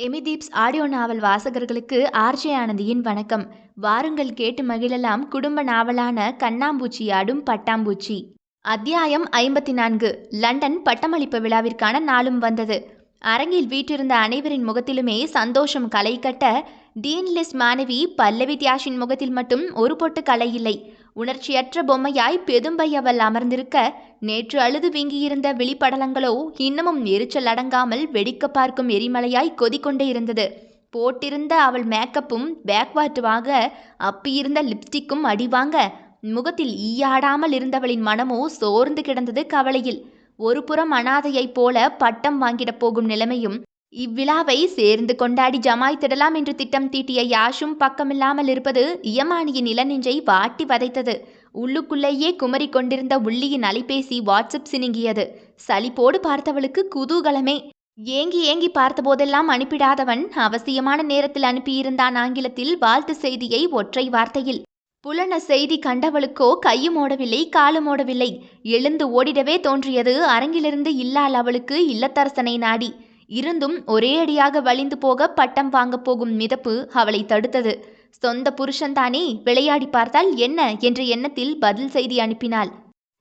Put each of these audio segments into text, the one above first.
எமிதீப்ஸ் audio நாவல் வாசகர்களுக்கு RJ ஆனந்தியின் வணக்கம். வாருங்கள் கேட்டு மகிழலாம் குடும்ப நாவலான கண்ணாம்பூச்சி ஆடும் பட்டாம்பூச்சி. அத்தியாயம் 54. லண்டன் பட்டமளிப்பு விழாவிற்கான நாளும் வந்தது. அரங்கில் வீற்றிருந்த அனைவரின் முகத்திலுமே சந்தோஷம் களை கட்ட, டீன்லிஸ் மாணவி பல்லவி தியாஷின் முகத்தில் மட்டும் ஒரு பொட்டு களை இல்லை. உணர்ச்சியற்ற பொம்மையாய் பெதும்பை அவள் அமர்ந்திருக்க, நேற்று அழுது வீங்கியிருந்த விழிப்படலங்களோ இன்னமும் எரிச்சல் அடங்காமல் வெடிக்க பார்க்கும் எரிமலையாய் கொதிக்கொண்டே இருந்தது. போட்டிருந்த அவள் மேக்கப்பும் பேக்வாட்டுவாக, அப்பியிருந்த லிப்ஸ்டிக்கும் அடிவாங்க, முகத்தில் ஈயாடாமல் இருந்தவளின் மனமோ சோர்ந்து கிடந்தது கவலையில். ஒரு புறம் அனாதையைப் போல பட்டம் வாங்கிடப் போகும் நிலைமையும், இவ்விழாவை சேர்ந்து கொண்டாடி ஜமாய்த்திடலாம் என்று திட்டம் தீட்டிய யாஷும் பக்கமில்லாமல் இருப்பது இயமானியின் இளநெஞ்சை வாட்டி வதைத்தது. உள்ளுக்குள்ளேயே குமரி கொண்டிருந்த உள்ளியின் அலைபேசி வாட்ஸ்அப் சினுங்கியது. சலிப்போடு பார்த்தவளுக்கு குதூகலமே. ஏங்கி ஏங்கி பார்த்தபோதெல்லாம் அனுப்பிடாதவன் அவசியமான நேரத்தில் அனுப்பியிருந்தான் ஆங்கிலத்தில் வாழ்த்து செய்தியை ஒற்றை வார்த்தையில். புலன செய்தி கண்டவளுக்கோ கையும் ஓடவில்லை, காலும் ஓடவில்லை. எழுந்து ஓடிடவே தோன்றியது அரங்கிலிருந்து. இல்லால் அவளுக்கு இல்லத்தரசனை நாடி. இருந்தும் ஒரே அடியாக வலிந்து போக பட்டம் வாங்கப் போகும் மிதப்பு அவளை தடுத்தது. சொந்த புருஷன்தானே, விளையாடி பார்த்தால் என்ன என்ற எண்ணத்தில் பதில் செய்தி அனுப்பினாள்.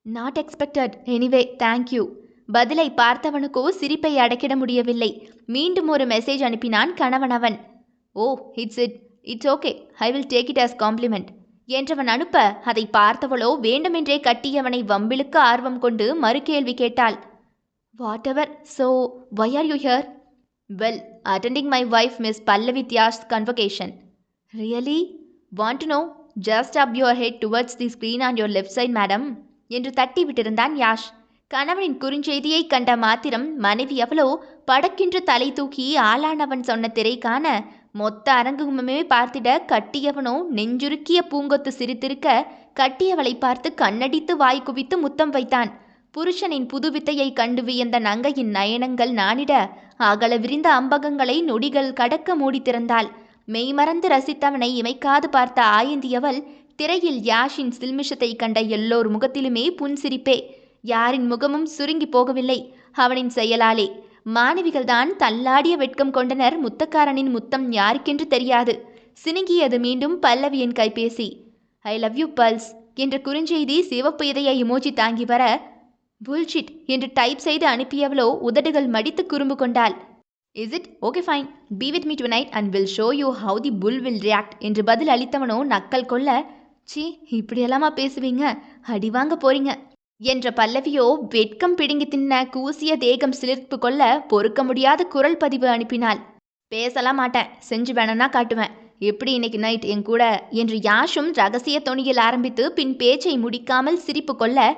Not expected, anyway thank you. பதிலை பார்த்தவனுக்கோ சிரிப்பை அடக்கிட முடியவில்லை. மீண்டும் ஒரு மெசேஜ் அனுப்பினான் கணவனவன். Oh, it's okay, I will take it as compliment என்றவன் அனுப்ப, அதை பார்த்தவளோ வேண்டுமென்றே கட்டியவனை வம்பிழுக்க ஆர்வம் கொண்டு மறுகேள்வி கேட்டாள். Whatever, so why are you here? Well, attending my wife Miss Pallavi தியாஷ் convocation. Really? Want to know? Just up your head towards the screen on your left side madam என்று தட்டி விட்டிருந்தான் யாஷ். கணவனின் குறுஞ்செய்தியை கண்ட மாத்திரம் மனைவி அவளோ படக்கென்று தலை தூக்கி ஆளானவன் சொன்ன திரை காண, மொத்த அரங்குமே பார்த்திட கட்டியவனோ நெஞ்சுருக்கிய பூங்கொத்து சிரித்திருக்க, கட்டியவளை பார்த்து கண்ணடித்து வாய் குவித்து முத்தம் வைத்தான். புருஷனின் புதுவித்தையை கண்டு வியந்த நங்கையின் நயனங்கள் நாணிட, அகல விரிந்த அம்பகங்களை நொடிகள் கடக்க மூடி திறந்தாள். மெய்மறந்து ரசித்தவனை இமைக்காது பார்த்த ஆயந்தியவள் திரையில் யாஷின் சில்மிஷத்தை கண்ட எல்லோர் முகத்திலுமே புன்சிரிப்பே. யாரின் முகமும் சுருங்கி போகவில்லை அவனின் செயலாலே. மாணவிகள்தான் தள்ளாடிய வெட்கம் கொண்டனர். முத்தக்காரனின் முத்தம் யாருக்கென்று தெரியாது. சினுங்கியது மீண்டும் பல்லவியின் கைபேசி. ஐ லவ் யூ பல்ஸ் என்ற குறுஞ்செய்தி சிவப்பு இதய இமோஜி தாங்கி வர, புல்ஷிட் என்று டைப் செய்து அனுப்பியவளோ உதடுகள் மடித்து குறும்பு கொண்டாள். Is it okay, fine, be with me tonight and will show you how the bull will react என்று பதில் அளித்தவனோ நக்கல் கொள்ள, சி, இப்படியெல்லாமா பேசுவீங்க, அடிவாங்க போறீங்க என்ற பல்லவியோ வெட்கம் பிடுங்கி தின்ன கூசிய தேகம் சிலிர்ப்பு கொள்ள பொறுக்க முடியாத குரல் பதிவு அனுப்பினாள். பேசலாம் மாட்டேன், செஞ்சு வேணும்னா காட்டுவேன், எப்படி இன்னைக்கு நைட் என் கூட என்று யாஷும் ரகசிய தொனியில் ஆரம்பித்து பின் பேச்சை முடிக்காமல் சிரிப்பு கொள்ள,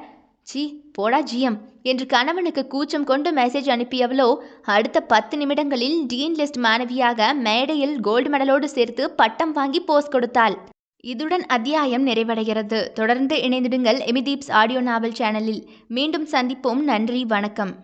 சி போடா ஜிஎம் என்று கணவனுக்கு கூச்சம் கொண்டு மெசேஜ் அனுப்பியவளோ அடுத்த 10 நிமிடங்களில் டீன் லிஸ்ட் மாணவியாக மேடையில் கோல்டு மெடலோடு சேர்த்து பட்டம் வாங்கி போஸ் கொடுத்தாள். இதுடன் அத்தியாயம் நிறைவடைகிறது. தொடர்ந்து இணைந்திடுங்கள் எமிதீப்ஸ் ஆடியோ நாவல் சேனலில். மீண்டும் சந்திப்போம். நன்றி, வணக்கம்.